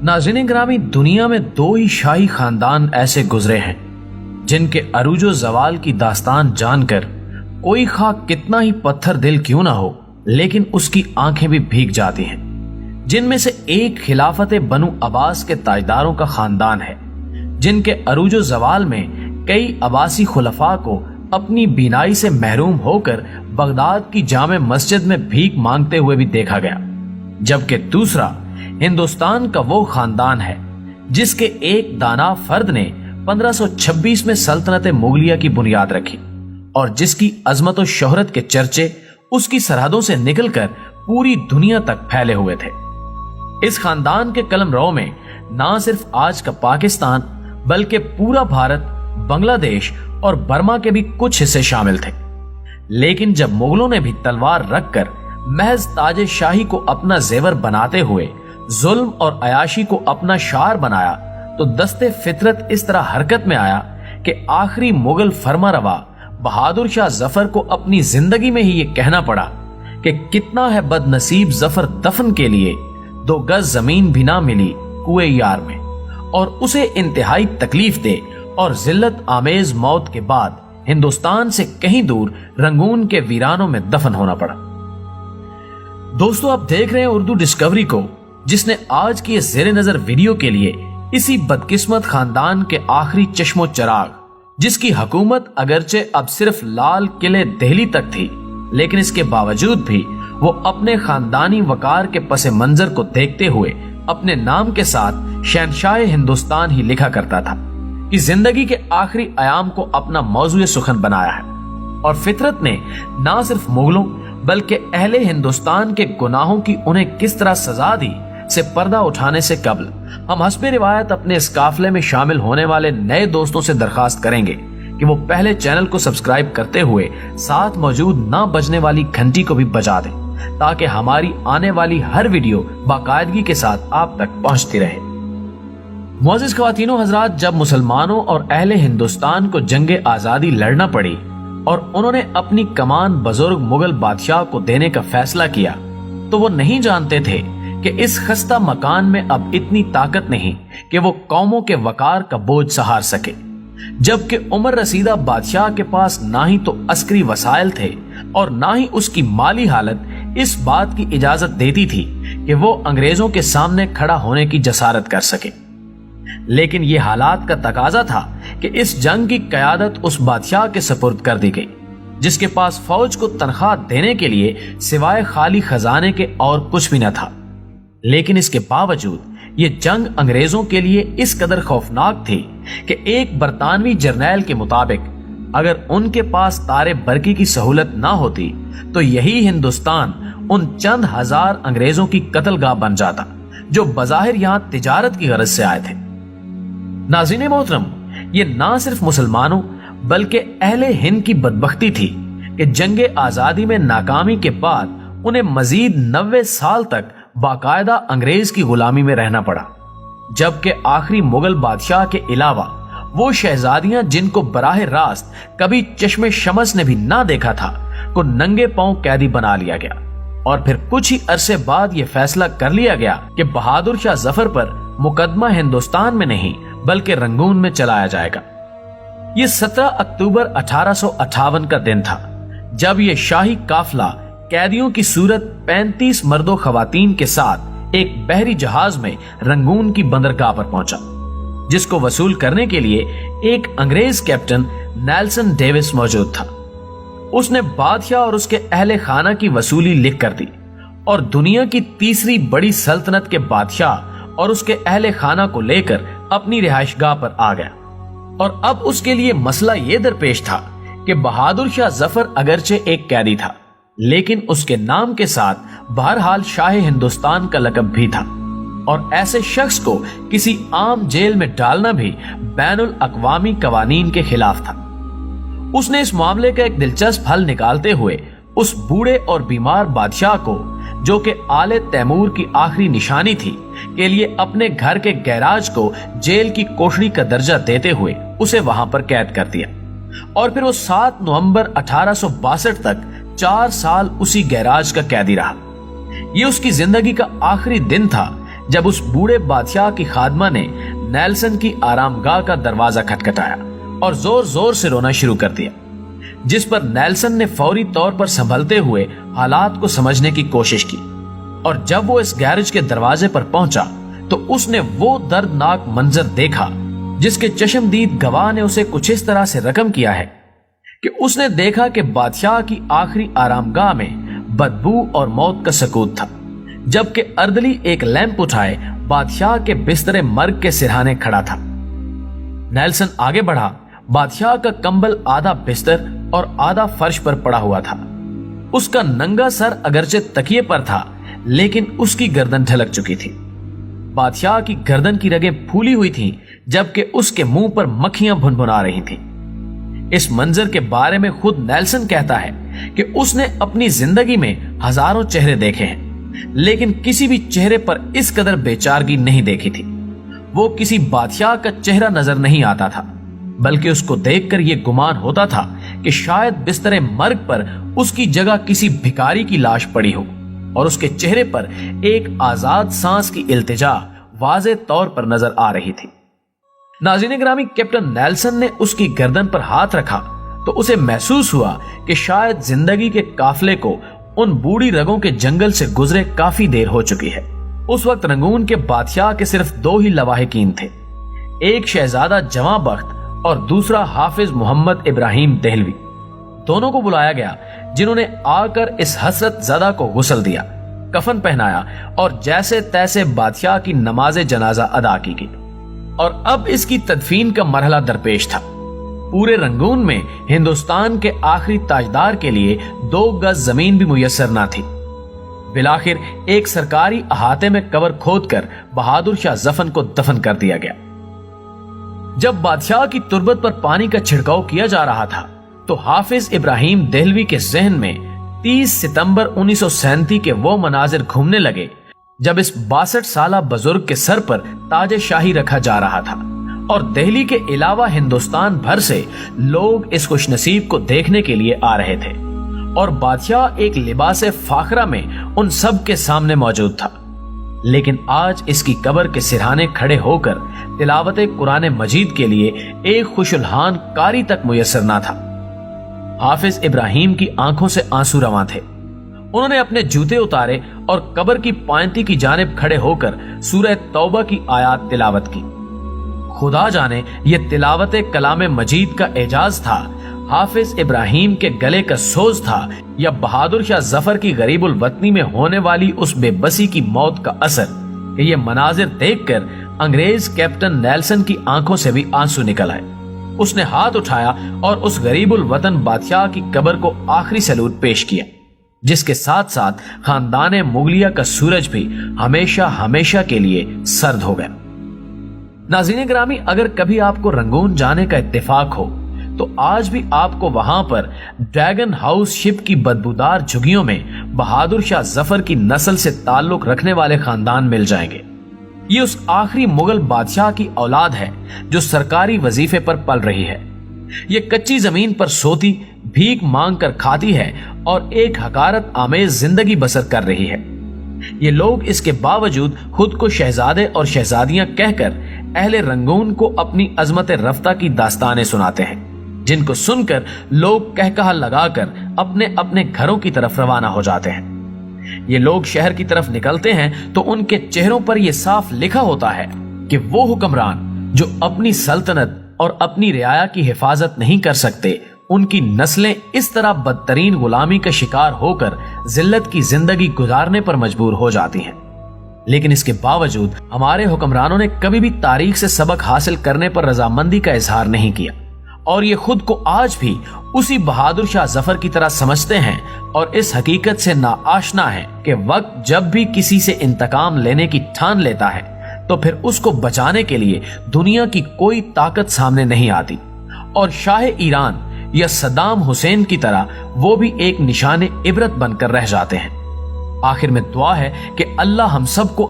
नाज़रीन ग्रामी, दुनिया में दो ही शाही खानदान ऐसे गुजरे हैं जिनके अरूजो जवाल की दास्तान जानकर कोई खाक कितना ही पत्थर दिल क्यों ना हो, लेकिन उसकी आंखें भी भीग जाती हैं। जिनमें से एक खिलाफत बनु अब्बास के ताजदारों का खानदान है, जिनके अरूजो जवाल में कई अब्बासी खुलफा को अपनी बीनाई से महरूम होकर बगदाद की जामे मस्जिद में भीख मांगते हुए भी देखा गया। जबकि दूसरा हिंदुस्तान का वो खानदान है जिसके एक दाना फर्द ने 1526 में सल्तनत मुगलिया की बुनियाद रखी और जिसकी अजमत और शोहरत के चर्चे उसकी सरहदों से निकलकर पूरी दुनिया तक फैले हुए थे। इस खानदान के कलमरो में ना सिर्फ आज का पाकिस्तान बल्कि पूरा भारत, बांग्लादेश और बर्मा के भी कुछ हिस्से शामिल थे। लेकिन जब मुगलों ने भी तलवार रखकर महज ताजे शाही को अपना जेवर बनाते हुए जुल्म और अयाशी को अपना शार बनाया, तो दस्ते फितरत इस तरह हरकत में आया कि आखिरी मुगल फरमारवा बहादुर शाह जफर को अपनी जिंदगी में ही ये कहना पड़ा कि कितना है बदनसीब जफर दफन के लिए 2 गज जमीन भी ना मिली कुए यार में, और उसे इंतहाई तकलीफ दे और जिल्लत आमेज मौत के बाद हिंदुस्तान से कहीं दूर रंगून के वीरानों में दफन होना पड़ा। दोस्तों, आप देख रहे हैं उर्दू डिस्कवरी को, जिसने आज की इस ज़ेरे नजर वीडियो के लिए इसी बदकिस्मत खानदान के आखिरी चश्मो चराग, जिसकी हुकूमत अगरचे अब सिर्फ लाल किले दिल्ली तक थी, लेकिन इसके बावजूद भी वो अपने खानदानी वकार के पसे मंजर को देखते हुए अपने नाम के साथ शहनशाह हिंदुस्तान ही लिखा करता था, कि जिंदगी के आखिरी आयाम को अपना मौजूए सुखन बनाया है। और फितरत ने ना सिर्फ मुगलों बल्कि अहले हिंदुस्तान के गुनाहों की उन्हें किस तरह सजा दी से पर्दा उठाने से कबल हम हस्बे रिवायत अपने इस काफले में शामिल होने वाले नए दोस्तों से दरखास्त करेंगे कि वो पहले चैनल को सब्सक्राइब करते हुए साथ मौजूद ना बजने वाली घंटी को भी बजा दें, ताकि हमारी आने वाली हर वीडियो बाकायदगी के साथ आप तक पहुंचती रहे। मुअज़्ज़िज़ ख़वातीनो हज़रात, जब मुसलमानों और अहले हिंदुस्तान को जंगे आजादी लड़ना पड़ी और उन्होंने अपनी कमान बुजुर्ग मुगल बादशाह को देने का फैसला किया, तो वो नहीं जानते थे कि इस खस्ता मकान में अब इतनी ताकत नहीं कि वो कौमों के वकार का बोझ सहार सके। जबकि उमर रसीदा बादशाह के पास ना ही तो अस्करी वसाइल थे और ना ही उसकी माली हालत इस बात की इजाजत देती थी कि वो अंग्रेजों के सामने खड़ा होने की जसारत कर सके। लेकिन ये हालात का तकाजा था कि इस जंग की कयादत उस बादशाह के सपुर्द कर दी गई, जिसके पास फौज को तनख्वाह देने के लिए सिवाय खाली खजाने के और कुछ भी न था। लेकिन इसके बावजूद ये जंग अंग्रेजों के लिए इस कदर खौफनाक थी कि एक बरतानवी जर्नैल के मुताबिक अगर उनके पास तारे बरकी की सहूलत ना होती तो यही हिंदुस्तान उन चंद हजार अंग्रेजों की कत्लगाह बन जाता जो बजाहिर यहां तिजारत की गरज से आए थे। नाज़रीन मोहतरम, ये ना सिर्फ मुसलमानों बल्कि अहले हिंद की बदबख्ती थी कि जंगे आजादी में नाकामी के बाद उन्हें मजीद 90 साल तक बाकायदा अंग्रेज की गुलामी में रहना पड़ा। जबकि आखिरी मुगल बादशाह के अलावा वो शहजादियां जिनको बराह रास्त कभी चश्मे शमस ने भी ना देखा था को नंगे पांव कैदी बना लिया गया, और फिर कुछ ही अरसे बाद ये फैसला कर लिया गया कि बहादुर शाह जफर पर मुकदमा हिंदुस्तान में नहीं बल्कि रंगून में चलाया जाएगा। ये 17 अक्टूबर 1858 का दिन था जब ये शाही काफला कैदियों की सूरत 35 मर्दों खवातीन के साथ एक बहरी जहाज में रंगून की बंदरगाह पर पहुंचा, जिसको वसूल करने के लिए एक अंग्रेज कैप्टन नेल्सन डेविस मौजूद था। उसने बादशाह और उसके अहले खाना की वसूली लिख कर दी और दुनिया की तीसरी बड़ी सल्तनत के बादशाह और उसके अहले खाना को लेकर अपनी रिहाइशगाह पर आ गया। और अब उसके लिए मसला यह दरपेश था कि बहादुर शाह जफर अगरचे एक कैदी था, लेकिन उसके नाम के साथ बहरहाल शाह हिंदुस्तान का लक़ब भी था, और ऐसे शख्स को किसी आम जेल में डालना भी बैनुल अक़वामी कवानीन के खिलाफ था। उसने इस मामले का एक दिलचस्प हल निकालते हुए उस बूढ़े और बीमार बादशाह को, जो कि आले तैमूर की आखिरी निशानी थी, के लिए अपने घर के गैराज को जेल की कोठरी का दर्जा देते हुए उसे वहां पर कैद कर दिया। और फिर वो 7 नवंबर 1862 तक 4 साल उसी गैराज का कैदी रहा। ये उसकी जिंदगी का आखिरी दिन था جب اس بوڑھے بادشاہ کی خادمہ نے نیلسن کی آرام گاہ کا دروازہ کھٹکھٹایا اور زور زور سے رونا شروع کر دیا، جس پر نیلسن نے فوری طور پر سنبھلتے ہوئے حالات کو سمجھنے کی کوشش کی، اور جب وہ اس گیرج کے دروازے پر پہنچا تو اس نے وہ دردناک منظر دیکھا جس کے چشمدید گواہ نے اسے کچھ اس طرح سے رقم کیا ہے کہ اس نے دیکھا کہ بادشاہ کی آخری آرام گاہ میں بدبو اور موت کا سکوت تھا، جبکہ اردلی ایک لیمپ اٹھائے بادشاہ کے بستر مرگ کے سرہانے کھڑا تھا۔ نیلسن آگے بڑھا۔ بادشاہ کا کمبل آدھا بستر اور آدھا فرش پر پڑا ہوا تھا۔ اس کا ننگا سر اگرچہ تکیے پر تھا لیکن اس کی گردن ڈھلک چکی تھی۔ بادشاہ کی گردن کی رگیں پھولی ہوئی تھیں جبکہ اس کے منہ پر مکھیاں بھنبھنا رہی تھیں۔ اس منظر کے بارے میں خود نیلسن کہتا ہے کہ اس نے اپنی زندگی میں ہزاروں چہرے دیکھے ہیں لیکن کسی بھی چہرے پر اس قدر بے چارگی نہیں دیکھی تھی۔ وہ کسی بادشاہ کا چہرہ نظر نہیں آتا تھا بلکہ اس کو دیکھ کر یہ گمان ہوتا تھا کہ شاید بستر مرگ پر اس کی جگہ کسی بھکاری کی لاش پڑی ہو، اور اس کے چہرے پر ایک آزاد سانس کی التجا واضح طور پر نظر آ رہی تھی۔ ناظرین گرامی، کیپٹن نیلسن نے اس کی گردن پر ہاتھ رکھا تو اسے محسوس ہوا کہ شاید زندگی کے قافلے کو ان بوڑھی رگوں کے جنگل سے گزرے کافی دیر ہو چکی ہے۔ اس وقت رنگون کے بادشاہ کے صرف دو ہی لواحقین تھے، ایک شہزادہ جواں بخت اور دوسرا حافظ محمد ابراہیم دہلوی۔ دونوں کو بلایا گیا جنہوں نے آ کر اس حسرت زدہ کو غسل دیا، کفن پہنایا اور جیسے تیسے بادشاہ کی نماز جنازہ ادا کی گئی، اور اب اس کی تدفین کا مرحلہ درپیش تھا۔ پورے رنگون میں ہندوستان کے آخری تاجدار کے لیے 2 گز زمین بھی میسر نہ تھی۔ بالآخر ایک سرکاری احاطے میں قبر کھود کر بہادر شاہ ظفر کو دفن کر دیا گیا۔ جب بادشاہ کی تربت پر پانی کا چھڑکاؤ کیا جا رہا تھا تو حافظ ابراہیم دہلوی کے ذہن میں 30 ستمبر 1937 کے وہ مناظر گھومنے لگے جب اس 62 سالہ بزرگ کے سر پر تاج شاہی رکھا جا رہا تھا، اور دہلی کے علاوہ ہندوستان بھر سے لوگ اس خوش نصیب کو دیکھنے کے لیے آ رہے تھے، اور بادشاہ ایک لباس فاخرہ میں ان سب کے سامنے موجود تھا۔ لیکن آج اس کی قبر کے سرہانے کھڑے ہو کر تلاوت قرآن مجید کے لیے ایک خوش الحان قاری تک میسر نہ تھا۔ حافظ ابراہیم کی آنکھوں سے آنسو رواں تھے۔ انہوں نے اپنے جوتے اتارے اور قبر کی پائنتی کی جانب کھڑے ہو کر سورہ توبہ کی آیات تلاوت کی۔ خدا جانے یہ تلاوت کلام مجید کا اعجاز تھا، حافظ ابراہیم کے گلے کا سوز تھا، یا بہادر شاہ ظفر کی غریب الوطنی میں ہونے والی اس بے بسی کی موت کا اثر کہ یہ مناظر دیکھ کر انگریز کیپٹن نیلسن کی آنکھوں سے بھی آنسو نکل آئے۔ اس نے ہاتھ اٹھایا اور اس غریب الوطن بادشاہ کی قبر کو آخری سلوٹ پیش کیا، جس کے ساتھ ساتھ خاندان مغلیہ کا سورج بھی ہمیشہ ہمیشہ کے لیے سرد ہو گیا۔ ناظرین گرامی، اگر کبھی آپ کو رنگون جانے کا اتفاق ہو تو آج بھی آپ کو وہاں پر ڈریگن ہاؤس شپ کی بدبودار جھگیوں میں بہادر شاہ ظفر کی نسل سے تعلق رکھنے والے خاندان مل جائیں گے۔ یہ اس آخری مغل بادشاہ کی اولاد ہے جو سرکاری وظیفے پر پل رہی ہے۔ یہ کچی زمین پر سوتی، بھیک مانگ کر کھاتی ہے اور ایک حقارت آمیز زندگی بسر کر رہی ہے۔ یہ لوگ اس کے باوجود خود کو شہزادے اور شہزادیاں کہہ کر اہل رنگون کو اپنی عظمت رفتہ کی داستانیں سناتے ہیں، جن کو سن کر لوگ کہکہا لگا کر اپنے اپنے گھروں کی طرف روانہ ہو جاتے ہیں۔ یہ لوگ شہر کی طرف نکلتے ہیں تو ان کے چہروں پر یہ صاف لکھا ہوتا ہے کہ وہ حکمران جو اپنی سلطنت اور اپنی رعایا کی حفاظت نہیں کر سکتے، ان کی نسلیں اس طرح بدترین غلامی کا شکار ہو کر ذلت کی زندگی گزارنے پر مجبور ہو جاتی ہیں۔ لیکن اس کے باوجود ہمارے حکمرانوں نے کبھی بھی تاریخ سے سبق حاصل کرنے پر رضامندی کا اظہار نہیں کیا، اور یہ خود کو آج بھی اسی بہادر شاہ ظفر کی طرح سمجھتے ہیں اور اس حقیقت سے ناآشنا ہیں کہ وقت جب بھی کسی سے انتقام لینے کی ٹھان لیتا ہے تو پھر اس کو بچانے کے لیے دنیا کی کوئی طاقت سامنے نہیں آتی، اور شاہ ایران یا صدام حسین کی طرح وہ بھی ایک نشان عبرت بن کر رہ جاتے ہیں۔ آخر میں دعا ہے کہ اللہ ہم سب کو